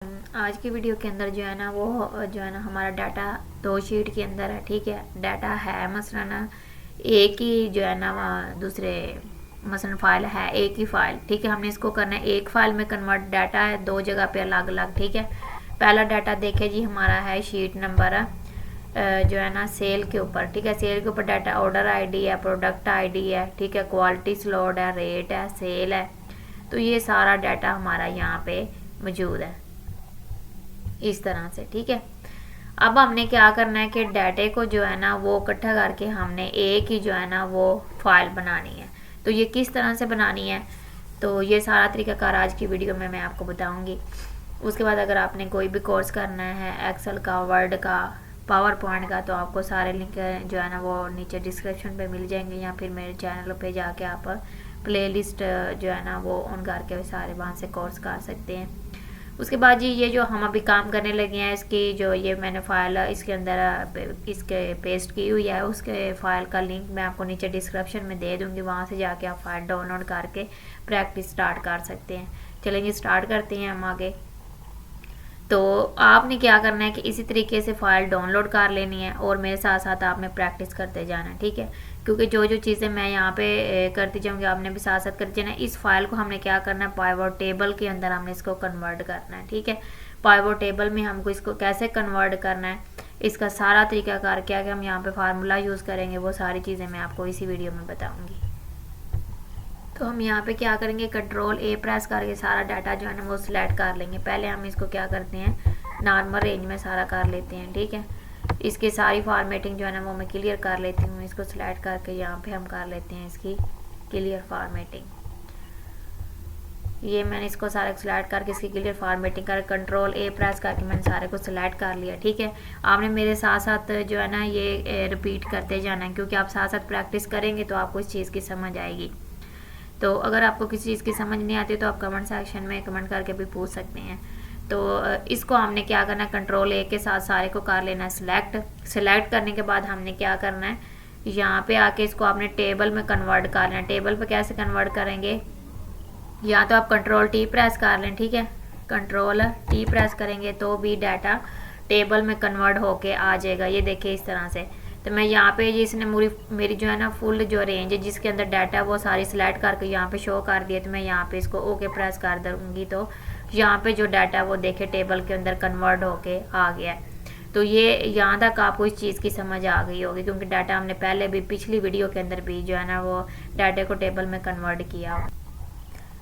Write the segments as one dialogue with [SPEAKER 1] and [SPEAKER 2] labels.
[SPEAKER 1] आज की वीडियो के अंदर जो है ना वो जो है ना हमारा डाटा 2 शीट के अंदर है। ठीक है, डाटा है मसलन एक ही जो है ना दूसरे मसलन फाइल है एक ही फाइल। ठीक है, हमने इसको करना है एक फाइल में कन्वर्ट। डाटा है 2 जगह पे अलग अलग। ठीक है, पहला डाटा देखे जी हमारा है शीट नंबर जो है ना सेल के ऊपर। ठीक है, सेल के ऊपर डाटा ऑर्डर आईडी है, प्रोडक्ट आईडी है, ठीक है, क्वालिटी स्लॉट है, रेट है, सेल है। तो ये सारा डाटा हमारा यहाँ पे मौजूद है इस तरह से। ठीक है, अब हमने क्या करना है कि डाटे को जो है ना वो इकट्ठा करके हमने एक ही जो है ना वो फाइल बनानी है। तो ये किस तरह से बनानी है, तो ये सारा तरीकाकार आज की वीडियो में मैं आपको बताऊंगी। उसके बाद अगर आपने कोई भी कोर्स करना है एक्सेल का, वर्ड का, पावर पॉइंट का, तो आपको सारे लिंक जो है ना वो नीचे डिस्क्रिप्शन पे मिल जाएंगे, या फिर मेरे चैनल पे जाके आप प्लेलिस्ट जो है ना वो ऑन करके सारे वहाँ से कोर्स कर सकते हैं। उसके बाद जी ये जो हम अभी काम करने लगे हैं इसकी जो ये मैंने फ़ाइल इसके अंदर इसके पेस्ट की हुई है, उसके फ़ाइल का लिंक मैं आपको नीचे डिस्क्रिप्शन में दे दूँगी, वहाँ से जाके आप फाइल डाउनलोड करके प्रैक्टिस स्टार्ट कर सकते हैं। चलेंगे स्टार्ट करते हैं हम आगे। तो आपने क्या करना है कि इसी तरीके से फ़ाइल डाउनलोड कर लेनी है और मेरे साथ साथ आपने प्रैक्टिस करते जाना है। ठीक है, क्योंकि जो जो चीज़ें मैं यहाँ पे करती जाऊँगी आपने भी साथ साथ करते जाना है। इस फाइल को हमने क्या करना है, पाइवट टेबल के अंदर हमने इसको कन्वर्ट करना है। ठीक है, पाइवट टेबल में हमको इसको कैसे कन्वर्ट करना है, इसका सारा तरीकाकार क्या कि हम यहाँ पे फार्मूला यूज़ करेंगे, वो सारी चीज़ें मैं आपको इसी वीडियो में बताऊँगी। तो हम यहाँ पे क्या करेंगे, कंट्रोल ए प्रेस करके सारा डाटा जो है ना वो सिलेक्ट कर लेंगे। पहले हम इसको क्या करते हैं, नॉर्मल रेंज में सारा कर लेते हैं। ठीक है, इसकी सारी फॉर्मेटिंग जो है ना वो मैं क्लियर कर लेती हूँ। इसको सिलेक्ट करके यहाँ पे हम कर लेते हैं इसकी क्लियर फॉर्मेटिंग। ये मैंने इसको सारा सिलेक्ट करके इसकी क्लियर फॉर्मेटिंग कर कंट्रोल ए प्रेस करके मैंने सारे को सिलेक्ट कर लिया। ठीक है, आपने मेरे साथ साथ जो है ना ये रिपीट करते जाना है, क्योंकि आप साथ साथ प्रैक्टिस करेंगे तो आपको इस चीज़ की समझ आएगी। तो अगर आपको किसी चीज़ की समझ नहीं आती तो आप कमेंट सेक्शन में कमेंट करके भी पूछ सकते हैं। तो इसको हमने क्या करना है, कंट्रोल ए के साथ सारे को कर लेना है सिलेक्ट करने के बाद हमने क्या करना है, यहाँ पे आके इसको आपने टेबल में कन्वर्ट कर लेना है। टेबल पे कैसे कन्वर्ट करेंगे, या तो आप कंट्रोल टी प्रेस कर लें। ठीक है, कंट्रोल टी प्रेस करेंगे तो भी डाटा टेबल में कन्वर्ट होके आ जाएगा। ये देखिए इस तरह से। तो मैं यहाँ पे जिसने मेरी जो है ना फुल जो रेंज है जिसके अंदर डाटा है वो सारी सिलेक्ट करके यहाँ पे शो कर दिया। तो मैं यहाँ पे इसको ओके प्रेस कर दूँगी तो यहाँ पे जो डाटा है वो देखे टेबल के अंदर कन्वर्ट होके आ गया है। तो ये यहाँ तक आपको इस चीज़ की समझ आ गई होगी, क्योंकि डाटा हमने पहले भी पिछली वीडियो के अंदर भी जो है ना वो डाटा को टेबल में कन्वर्ट किया।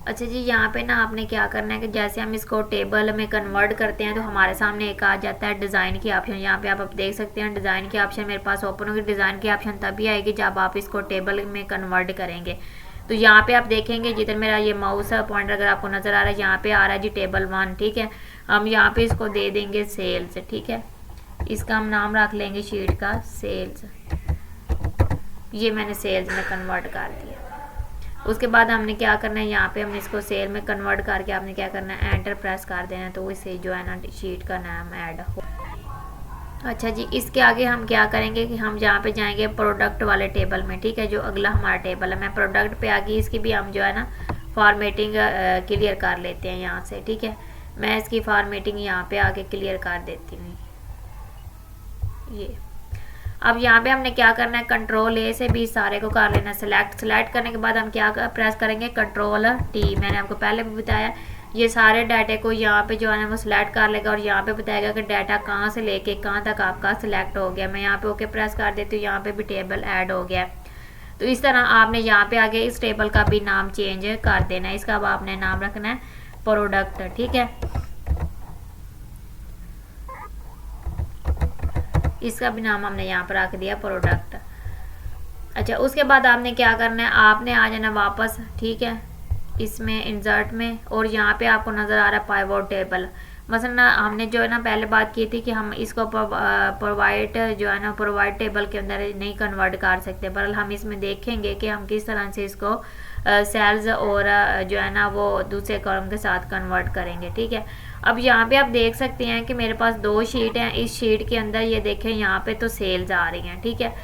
[SPEAKER 1] अच्छा जी, यहाँ पे ना आपने क्या करना है कि जैसे हम इसको टेबल में कन्वर्ट करते हैं तो हमारे सामने एक आ जाता है डिज़ाइन की ऑप्शन। यहाँ पे आप देख सकते हैं डिज़ाइन की ऑप्शन मेरे पास ओपन होगी। डिज़ाइन की ऑप्शन तभी आएगी जब आप इसको टेबल में कन्वर्ट करेंगे। तो यहाँ पे आप देखेंगे जिधर मेरा ये माउस पॉइंटर अगर आपको नज़र आ रहा है, यहाँ पे आ रहा है जी टेबल 1। ठीक है, हम यहाँ पे इसको दे देंगे सेल्स। ठीक है, इसका हम नाम रख लेंगे शीट का सेल्स। ये मैंने सेल्स में कन्वर्ट कर दिया। उसके बाद हमने क्या करना है, यहाँ पे हमने इसको सेल में कन्वर्ट करके आपने क्या करना है, एंटर प्रेस कर देना है, तो इससे जो है ना शीट का नाम ऐड हो। अच्छा जी, इसके आगे हम क्या करेंगे कि हम यहाँ पे जाएंगे प्रोडक्ट वाले टेबल में। ठीक है, जो अगला हमारा टेबल है, मैं प्रोडक्ट पे आ गई, इसकी भी हम जो है ना फॉर्मेटिंग क्लियर कर लेते हैं यहाँ से। ठीक है, मैं इसकी फॉर्मेटिंग यहाँ पे आके क्लियर कर देती हूँ। ये अब यहाँ पे हमने क्या करना है, कंट्रोल ए से भी सारे को कर लेना है सिलेक्ट करने के बाद हम क्या प्रेस करेंगे, कंट्रोल टी। मैंने आपको पहले भी बताया, ये सारे डाटे को यहाँ पे जो है ना वो सिलेक्ट कर लेगा और यहाँ पे बताएगा कि डाटा कहाँ से लेके कहाँ तक आपका सिलेक्ट हो गया। मैं यहाँ पे ओके प्रेस कर देती हूँ, यहाँ पे भी टेबल ऐड हो गया। तो इस तरह आपने यहाँ पे आगे इस टेबल का भी नाम चेंज कर देना है। इसका अब आपने नाम रखना है प्रोडक्ट। ठीक है, इसका भी नाम हमने यहाँ पर रख दिया प्रोडक्ट। अच्छा, उसके बाद आपने क्या करना है, आपने आ जाना वापस। ठीक है, इसमें इंसर्ट में, और यहाँ पे आपको नज़र आ रहा है पाइवट टेबल। मसलन हमने जो है ना पहले बात की थी कि हम इसको प्रोवाइड जो है ना प्रोवाइड टेबल के अंदर नहीं कन्वर्ट कर सकते, पर हम इसमें देखेंगे कि हम किस तरह से इसको सेल्स और जो है ना वो दूसरे कॉलम के साथ कन्वर्ट करेंगे। ठीक है, अब यहाँ पे आप देख सकते हैं कि मेरे पास 2 शीट हैं। इस शीट के अंदर ये देखें यहाँ पे तो सेल्स आ रही हैं। ठीक है,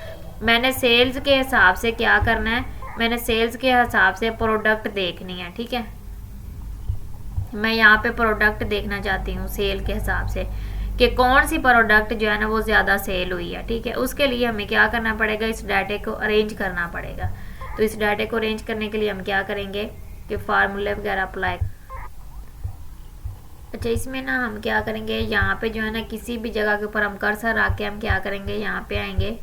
[SPEAKER 1] मैंने सेल्स के हिसाब से क्या करना है, मैंने सेल्स के हिसाब से प्रोडक्ट देखनी है। ठीक है, मैं यहाँ पे प्रोडक्ट देखना चाहती हूँ सेल के हिसाब से कि कौन सी प्रोडक्ट जो है ना वो ज़्यादा सेल हुई है, ठीक है। उसके लिए हमें क्या करना पड़ेगा, इस डाटे को अरेंज करना पड़ेगा। तो इस डाटे को अरेंज करने के लिए हम क्या करेंगे कि फार्मूले वगैरह अप्लाई। अच्छा, इसमें ना हम क्या करेंगे, यहाँ पे जो है ना किसी भी जगह के ऊपर हम कर्सर आके हम क्या करेंगे, यहाँ पे आएंगे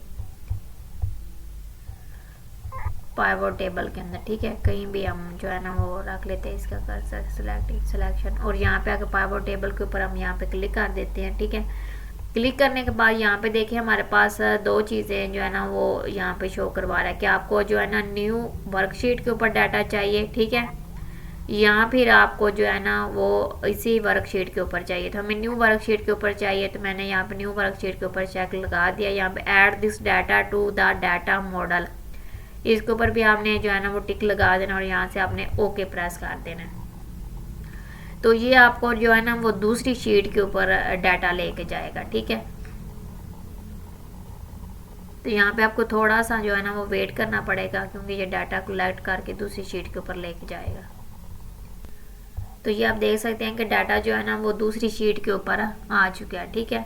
[SPEAKER 1] पाइवट टेबल के अंदर, ठीक है। कहीं भी हम जो है ना वो रख लेते हैं इसका कर्सर, सिलेक्शन, और यहाँ पे आके पाइवट टेबल के ऊपर हम यहाँ पे क्लिक कर देते हैं, ठीक है। क्लिक करने के बाद यहाँ पे देखिए हमारे पास दो चीज़ें जो है ना वो यहाँ पे शो करवा रहा है कि आपको जो है ना न्यू वर्कशीट के ऊपर डाटा चाहिए, ठीक है, या फिर आपको जो है ना वो इसी वर्कशीट के ऊपर चाहिए। तो हमें न्यू वर्कशीट के ऊपर चाहिए, तो मैंने यहाँ पे न्यू वर्कशीट के ऊपर चेक लगा दिया। यहाँ पे add this data to the data model, इसके ऊपर भी आपने जो है ना वो टिक लगा देना और यहाँ से आपने ओके प्रेस कर देना। तो ये आपको जो है ना वो दूसरी शीट के ऊपर डाटा लेके जाएगा, ठीक है। तो यहाँ पे आपको थोड़ा सा जो है ना वो वेट करना पड़ेगा क्योंकि ये डाटा कलेक्ट करके दूसरी शीट के ऊपर लेके जाएगा। तो ये आप देख सकते हैं कि डाटा जो है ना वो दूसरी शीट के ऊपर आ चुका है, ठीक है।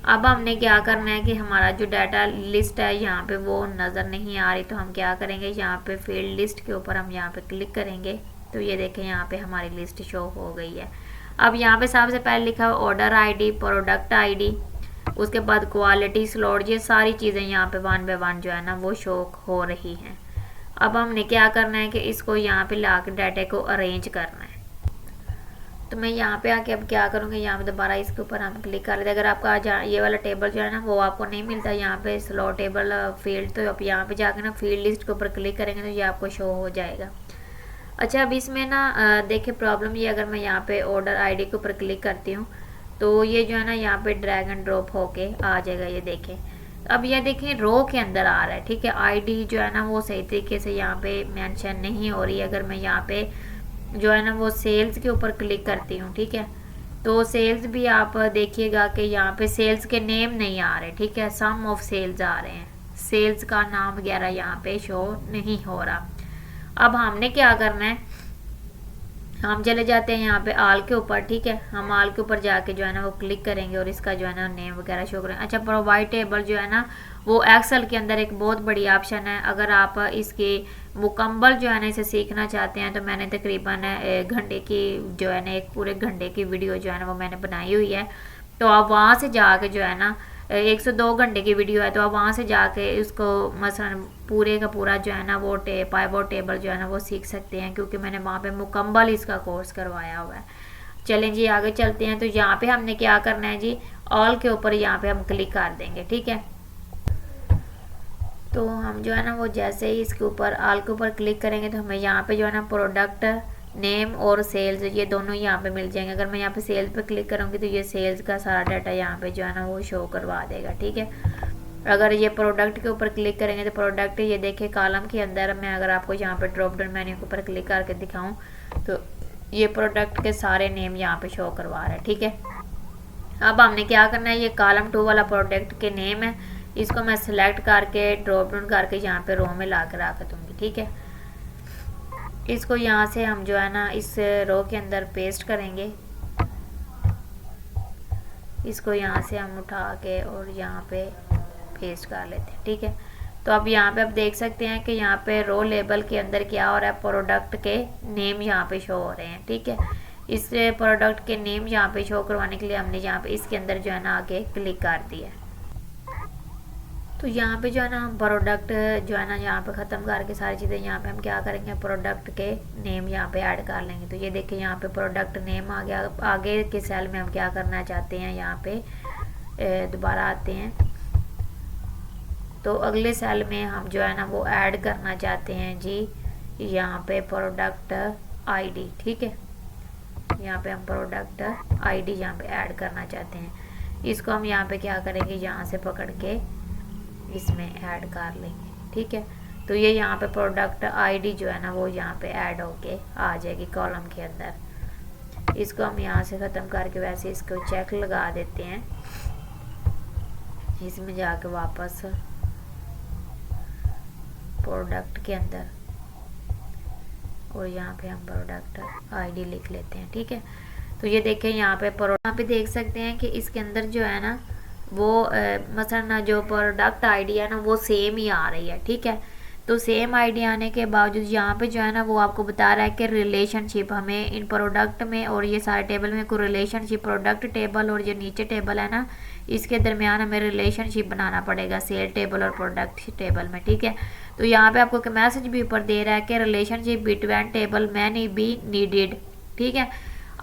[SPEAKER 1] अब हमने क्या करना है कि हमारा जो डाटा लिस्ट है यहाँ पे वो नज़र नहीं आ रही, तो हम क्या करेंगे, यहाँ पे फील्ड लिस्ट के ऊपर हम यहाँ पे क्लिक करेंगे। तो ये देखें यहाँ पे हमारी लिस्ट शो हो गई है। अब यहाँ पे सबसे पहले लिखा है ऑर्डर आईडी, प्रोडक्ट आईडी, उसके बाद क्वालिटी, स्लॉट, ये सारी चीज़ें यहाँ पे 1 बाय 1 जो है ना वो शो हो रही हैं। अब हमने क्या करना है कि इसको यहाँ पे ला के डाटा को अरेंज करना है। तो मैं यहाँ पे आके अब क्या करूँगी, यहाँ पे दोबारा इसके ऊपर हम क्लिक कर लेते हैं। अगर आपका ये वाला टेबल जो है ना वो आपको नहीं मिलता यहाँ पे स्लॉट टेबल फील्ड, तो आप यहाँ पे जाकर ना फील्ड लिस्ट के ऊपर क्लिक करेंगे तो ये आपको शो हो जाएगा। अच्छा, अब इसमें ना देखिए प्रॉब्लम ये, अगर मैं यहाँ पे ऑर्डर आईडी के ऊपर क्लिक करती हूँ तो ये जो है ना यहाँ पे ड्रैग एंड ड्रॉप होके आ जाएगा, ये देखें। अब ये देखें रो के अंदर आ रहा है, ठीक है। आईडी जो है ना वो सही तरीके से यहाँ पे मेंशन नहीं हो रही है। अगर मैं यहाँ पे जो है ना वो सेल्स के ऊपर क्लिक करती हूँ, ठीक है, तो सेल्स भी आप देखिएगा कि यहाँ पे सेल्स के नेम नहीं आ रहे, ठीक है, सम ऑफ सेल्स आ रहे हैं, सेल्स का नाम वगैरह यहाँ पे शो नहीं हो रहा। अब हमने क्या करना है, हम चले जाते हैं यहाँ पे आल के ऊपर, ठीक है। हम आल के ऊपर जाके जो है ना वो क्लिक करेंगे और इसका जो है ना नेम वगैरह शो करेंगे। अच्छा, प्रोवाइड टेबल जो है ना वो एक्सेल के अंदर एक बहुत बड़ी ऑप्शन है। अगर आप इसकी मुकम्मल जो है ना इसे सीखना चाहते हैं तो मैंने तकरीबन घंटे की जो है ना एक पूरे घंटे की वीडियो जो है ना वो मैंने बनाई हुई है। तो आप वहाँ से जाके जो है ना 102 घंटे की वीडियो है, तो आप वहाँ से जाके इसको मसलन पूरे का पूरा जो है ना वो पाइवट टेबल जो है ना वो सीख सकते हैं, क्योंकि मैंने वहाँ पे मुकम्मल इसका कोर्स करवाया हुआ है। चलें जी आगे चलते हैं। तो यहाँ पे हमने क्या करना है जी, ऑल के ऊपर यहाँ पे हम क्लिक कर देंगे, ठीक है। तो हम जो है ना वो जैसे ही इसके ऊपर ऑल के ऊपर क्लिक करेंगे तो हमें यहाँ पे जो है ना प्रोडक्ट नेम और सेल्स ये दोनों यहाँ पे मिल जाएंगे। अगर मैं यहाँ पे सेल्स पे क्लिक करूँगी तो ये सेल्स का सारा डाटा यहाँ पे जो है ना वो शो करवा देगा, ठीक है। अगर ये प्रोडक्ट के ऊपर क्लिक करेंगे तो प्रोडक्ट ये देखिए कॉलम के अंदर मैं अगर आपको यहाँ पे ड्रॉप डाउन मेन्यू के ऊपर क्लिक करके दिखाऊँ तो ये प्रोडक्ट के सारे नेम यहाँ पे शो करवा रहा है, ठीक है। अब हमने क्या करना है, ये कॉलम 2 वाला प्रोडक्ट के नेम है, इसको मैं सिलेक्ट करके ड्रॉप डाउन करके यहाँ पे रो में ला कर रख दूँगी, ठीक है। इसको यहाँ से हम जो है ना इस रो के अंदर पेस्ट करेंगे। इसको यहाँ से हम उठा के और यहाँ पे पेस्ट कर लेते हैं, ठीक है। तो अब यहाँ पे आप देख सकते हैं कि यहाँ पे रो लेबल के अंदर क्या हो रहा है, प्रोडक्ट के नेम यहाँ पे शो हो रहे हैं, ठीक है। इस प्रोडक्ट के नेम यहाँ पे शो करवाने के लिए हमने यहाँ पे इसके अंदर जो है ना आगे क्लिक कर दिया। तो यहाँ पे जो है ना हम प्रोडक्ट जो है ना यहाँ पे ख़त्म करके सारी चीज़ें यहाँ पे हम क्या करेंगे, प्रोडक्ट के नेम यहाँ पे ऐड कर लेंगे। तो ये देखिए यहाँ पे प्रोडक्ट नेम आ गया। आगे के सेल में हम क्या करना चाहते हैं, यहाँ पे दोबारा आते हैं तो अगले सेल में हम जो है ना वो ऐड करना चाहते हैं जी यहाँ पे प्रोडक्ट आईडी, ठीक है। यहाँ पे हम प्रोडक्ट आईडी यहाँ पे ऐड करना चाहते हैं। इसको हम यहाँ पे क्या करेंगे, यहाँ से पकड़ के इसमें ऐड कर लेंगे, ठीक है। तो ये यहाँ पे प्रोडक्ट आईडी जो है ना वो यहाँ पे ऐड होके आ जाएगी कॉलम के अंदर। इसको हम यहाँ से ख़त्म करके वैसे इसको चेक लगा देते हैं, इसमें जाके वापस प्रोडक्ट के अंदर और यहाँ पे हम प्रोडक्ट आईडी लिख लेते हैं, ठीक है। तो ये देखें यहाँ पे यहाँ पे देख सकते हैं कि इसके अंदर जो है ना वो मसलन जो प्रोडक्ट आईडी है ना वो सेम ही आ रही है, ठीक है। तो सेम आईडी आने के बावजूद यहाँ पे जो है ना वो आपको बता रहा है कि रिलेशनशिप हमें इन प्रोडक्ट में और ये सारे टेबल में कोई रिलेशनशिप, प्रोडक्ट टेबल और जो नीचे टेबल है ना इसके दरमियान हमें रिलेशनशिप बनाना पड़ेगा सेल टेबल और प्रोडक्ट टेबल में, ठीक है। तो यहाँ पे आपको मैसेज भी ऊपर दे रहा है कि relationship between table man be needed, ठीक है।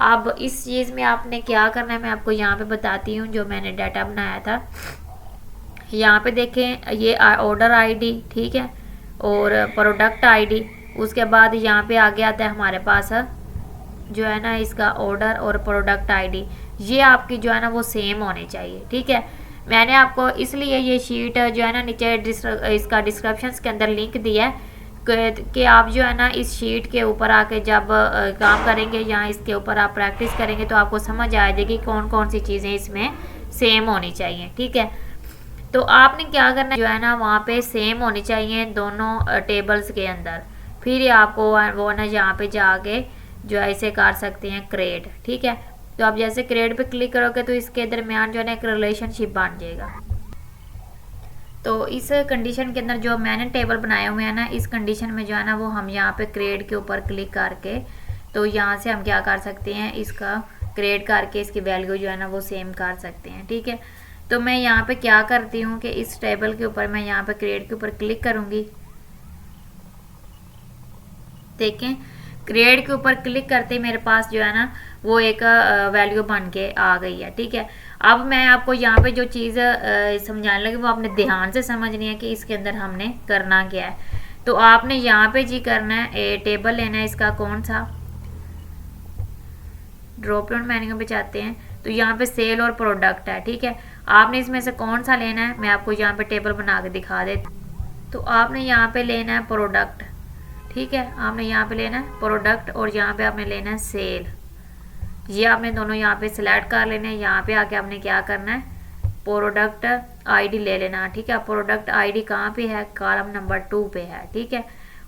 [SPEAKER 1] अब इस चीज़ में आपने क्या करना है मैं आपको यहाँ पे बताती हूँ जो मैंने डाटा बनाया था। यहाँ पे देखें ये ऑर्डर आईडी, ठीक है, और प्रोडक्ट आईडी, उसके बाद यहाँ पे आगे आता है हमारे पास जो है ना इसका ऑर्डर और प्रोडक्ट आईडी, ये आपकी जो है ना वो सेम होने चाहिए, ठीक है। मैंने आपको इसलिए ये शीट जो है ना नीचे इसका डिस्क्रिप्शन के अंदर लिंक दिया है कि आप जो है ना इस शीट के ऊपर आके जब काम करेंगे या इसके ऊपर आप प्रैक्टिस करेंगे तो आपको समझ आ जाएगी कौन कौन सी चीज़ें इसमें सेम होनी चाहिए, ठीक है। तो आपने क्या करना है जो है ना वहाँ पे सेम होनी चाहिए दोनों टेबल्स के अंदर, फिर आपको वो ना यहाँ पे जाके जो है इसे कर सकते हैं क्रिएट, ठीक है। तो आप जैसे क्रिएट पे क्लिक करोगे तो इसके दरमियान जो है ना एक रिलेशनशिप बन जाएगा। तो इस कंडीशन के अंदर जो मैंने टेबल बनाए हुए हैं ना इस कंडीशन में जो है ना वो हम यहाँ पे क्रिएट के ऊपर क्लिक करके तो यहाँ से हम क्या कर सकते हैं इसका क्रिएट करके इसकी वैल्यू जो है ना वो सेम कर सकते हैं, ठीक है। तो मैं यहाँ पे क्या करती हूँ कि इस टेबल के ऊपर मैं यहाँ पे क्रिएट के ऊपर क्लिक करूँगी, देखें क्रिएट के ऊपर क्लिक करते मेरे पास जो है ना वो एक वैल्यू बन के आ गई है, ठीक है। अब मैं आपको यहाँ पे जो चीज़ समझाने लगी वो आपने ध्यान से समझनी है कि इसके अंदर हमने करना क्या है। तो आपने यहाँ पे जी करना है टेबल लेना है, इसका कौन सा ड्रॉप डाउन मेन्यू पे जाते हैं तो यहाँ पे सेल और प्रोडक्ट है, ठीक है। आपने इसमें से कौन सा लेना है मैं आपको यहाँ पे टेबल बना के दिखा देती। तो आपने यहाँ पे लेना है प्रोडक्ट, ठीक है, आपने यहाँ पे लेना है प्रोडक्ट और यहाँ पे आपने लेना है सेल, ये आपने दोनों यहाँ पे सिलेक्ट कर लेना है। यहाँ पे आके आपने क्या करना है प्रोडक्ट आईडी ले लेना, ठीक है। प्रोडक्ट आईडी कहाँ पे है कॉलम नंबर 2 पे है, ठीक है।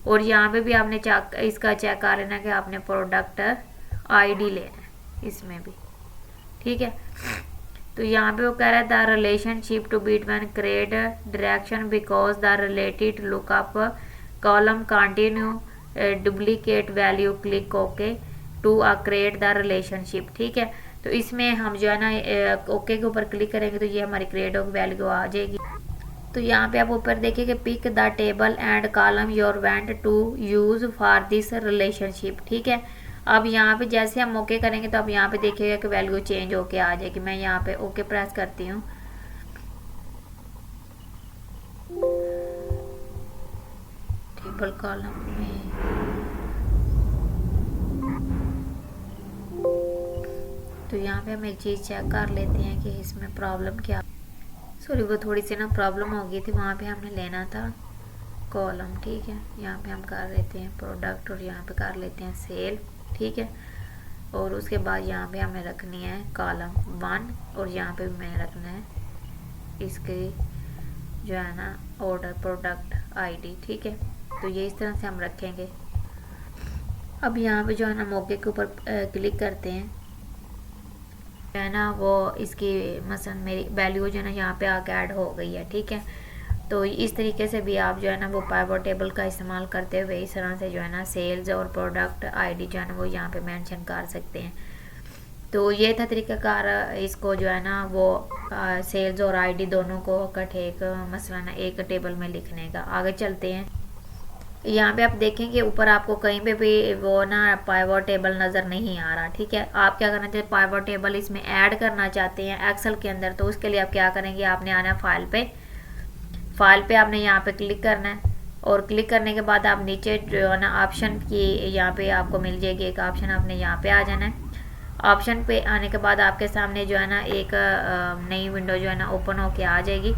[SPEAKER 1] और यहाँ पे भी आपने इसका चेक कर लेना कि आपने प्रोडक्ट आईडी लेना है इसमें भी, ठीक है। तो यहाँ पे वो कह रहा है the relationship to between create direction because the related lookup column continue duplicate value click okay to create the relationship, ठीक है। तो इसमें हम जो है ना ओके के ऊपर क्लिक करेंगे तो ये हमारी क्रिएट वैल्यू आ जाएगी। तो यहाँ पे आप ऊपर देखिए कि pick the table and column your want to use for this relationship, ठीक है। अब यहाँ पे जैसे हम ओके करेंगे तो अब यहाँ पे देखिएगा कि वैल्यू चेंज होके आ जाएगी। मैं यहाँ पे ओके प्रेस करती हूँ, टेबल कॉलम में तो यहाँ पे हम एक चीज़ चेक कर लेते हैं कि इसमें प्रॉब्लम क्या, सॉरी वो थोड़ी सी ना प्रॉब्लम हो गई थी, वहाँ पे हमने लेना था कॉलम, ठीक है। यहाँ पे हम कर लेते हैं प्रोडक्ट और यहाँ पे कर लेते हैं सेल, ठीक है। और उसके बाद यहाँ पे हमें रखनी है कॉलम 1 और यहाँ पे भी मैंने रखना है इसके जो है ना ऑर्डर प्रोडक्ट आईडी, ठीक है। तो ये इस तरह से हम रखेंगे। अब यहाँ पे जो है ना मौके के ऊपर क्लिक करते हैं जो है ना वो इसकी मसलन मेरी वैल्यू जो है ना यहाँ पे आके ऐड हो गई है, ठीक है। तो इस तरीके से भी आप जो है ना वो पाइवट टेबल का इस्तेमाल करते हुए इस तरह से जो है ना सेल्स और प्रोडक्ट आईडी जो है ना वो यहाँ पे मेंशन कर सकते हैं। तो ये था तरीकाकार इसको जो है ना वो सेल्स और आईडी दोनों को इकट्ठे एक मसलन एक टेबल में लिखने का। आगे चलते हैं, यहाँ पे आप देखेंगे ऊपर आपको कहीं पे भी वो ना पाइवट टेबल नज़र नहीं आ रहा, ठीक है। आप क्या करना चाहते हैं पाइवट टेबल इसमें ऐड करना चाहते हैं एक्सेल के अंदर, तो उसके लिए आप क्या करेंगे आपने आना है फाइल पे आपने यहाँ पे क्लिक करना है और क्लिक करने के बाद आप नीचे जो है ना ऑप्शन की यहाँ पे आपको मिल जाएगी एक ऑप्शन, आपने यहाँ पे आ जाना है। ऑप्शन पे आने के बाद आपके सामने जो है ना एक नई विंडो जो है ना ओपन होके आ जाएगी।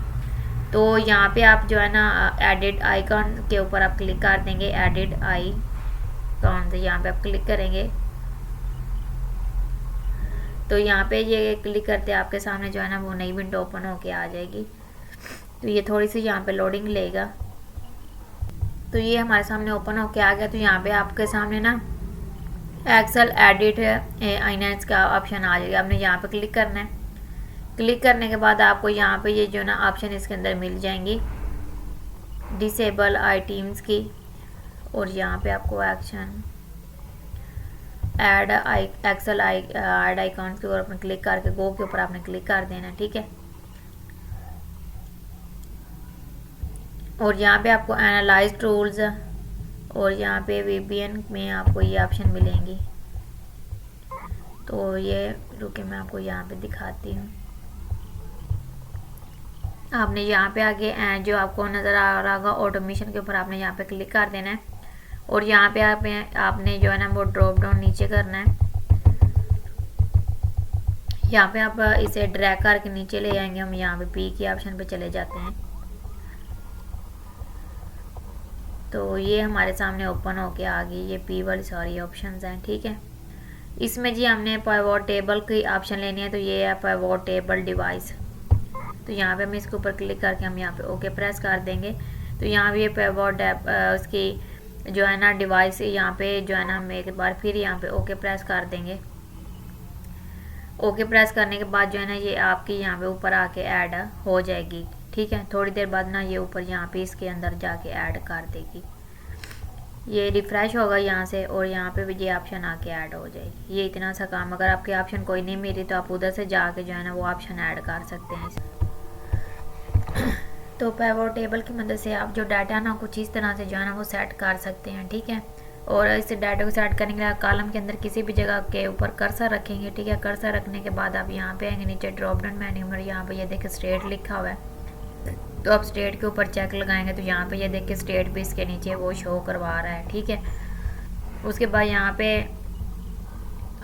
[SPEAKER 1] तो यहाँ पे आप जो है ना एडिट आइकॉन के ऊपर आप क्लिक कर देंगे, एडिट आइकॉन से यहाँ पे आप क्लिक करेंगे तो यहाँ पे ये क्लिक करते आपके सामने जो है ना वो नई विंडो ओपन होके आ जाएगी। तो ये थोड़ी सी यहाँ पे लोडिंग लेगा, तो ये हमारे सामने ओपन होके आ गया। तो यहाँ पे आपके सामने ना एक्सेल एडिट आइनेंस का ऑप्शन आ जाएगा, आपने यहाँ पे क्लिक करना है। क्लिक करने के बाद आपको यहाँ पे ये जो ना ऑप्शन इसके अंदर मिल जाएंगी डिसेबल आइटम्स की, और यहाँ पे आपको action add Excel add icons के ऊपर आपने क्लिक करके गो के ऊपर आपने क्लिक कर देना, ठीक है। और यहाँ पे आपको एनालाइज टूल्स और यहाँ पे VPN में आपको ये ऑप्शन मिलेंगी। तो ये रुके मैं आपको यहाँ पे दिखाती हूँ। आपने यहाँ पे आगे जो आपको नज़र आ रहा होगा ऑटोमेशन के ऊपर आपने यहाँ पे क्लिक कर देना है, और यहाँ पे आपने जो है ना वो ड्रॉप डाउन नीचे करना है। यहाँ पे आप इसे ड्रैग करके नीचे ले आएंगे, हम यहाँ पे पी की ऑप्शन पे चले जाते हैं। तो ये हमारे सामने ओपन होके आ गई ये पी वाली सारी ऑप्शंस हैं, ठीक है। इसमें जी हमने पिवोट टेबल की ऑप्शन लेनी है, तो ये है पिवोट टेबल डिवाइस। तो यहाँ पे हम इसके ऊपर क्लिक करके हम यहाँ पे ओके प्रेस कर देंगे। तो यहाँ पे ये पिवोट उसकी जो है ना डिवाइस यहाँ पे जो है ना हम एक बार फिर यहाँ पे ओके प्रेस कर देंगे। ओके प्रेस करने के बाद जो है ना ये आपकी यहाँ पे ऊपर आके ऐड हो जाएगी, ठीक है। थोड़ी देर बाद ना ये ऊपर यहाँ पे इसके अंदर जाके ऐड कर देगी। ये रिफ़्रेश होगा यहाँ से और यहाँ पे भी ये ऑप्शन आके ऐड हो जाएगी। ये इतना सा काम, अगर आपके ऑप्शन कोई नहीं मिली तो आप उधर से जाके जो है ना वो ऑप्शन ऐड कर सकते हैं। तो पिवोट टेबल की मदद से आप जो डाटा ना कुछ इस तरह से जो है ना वो सेट कर सकते हैं, ठीक है। और इस डाटा को सेट करने के लिए कॉलम के अंदर किसी भी जगह के ऊपर कर्सर रखेंगे, ठीक है। कर्सर रखने के बाद आप यहाँ पे आएंगे नीचे ड्रॉप डाउन मेन्यू में, यहाँ पे ये देखिए स्टेट लिखा हुआ है, तो आप स्टेट के ऊपर चेक लगाएंगे तो यहाँ पे ये देखिए स्टेट भी इसके नीचे वो शो करवा रहा है, ठीक है। उसके बाद यहाँ पे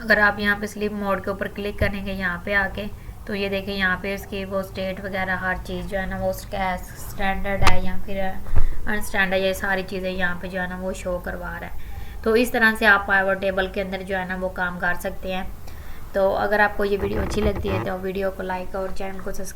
[SPEAKER 1] अगर आप यहाँ पे स्लिप मोड के ऊपर क्लिक करेंगे यहाँ पे आके, तो ये देखिए यहाँ पे इसकी वो स्टेट वगैरह हर चीज़ जो है ना वो स्टैंडर्ड है या फिर अनस्टैंडर्ड, ये सारी चीज़ें यहाँ पे जो है ना वो शो करवा रहा है। तो इस तरह से आप पिवोट टेबल के अंदर जो है ना वो काम कर सकते हैं। तो अगर आपको ये वीडियो अच्छी लगती है तो वीडियो को लाइक और चैनल को सब्सक्राइब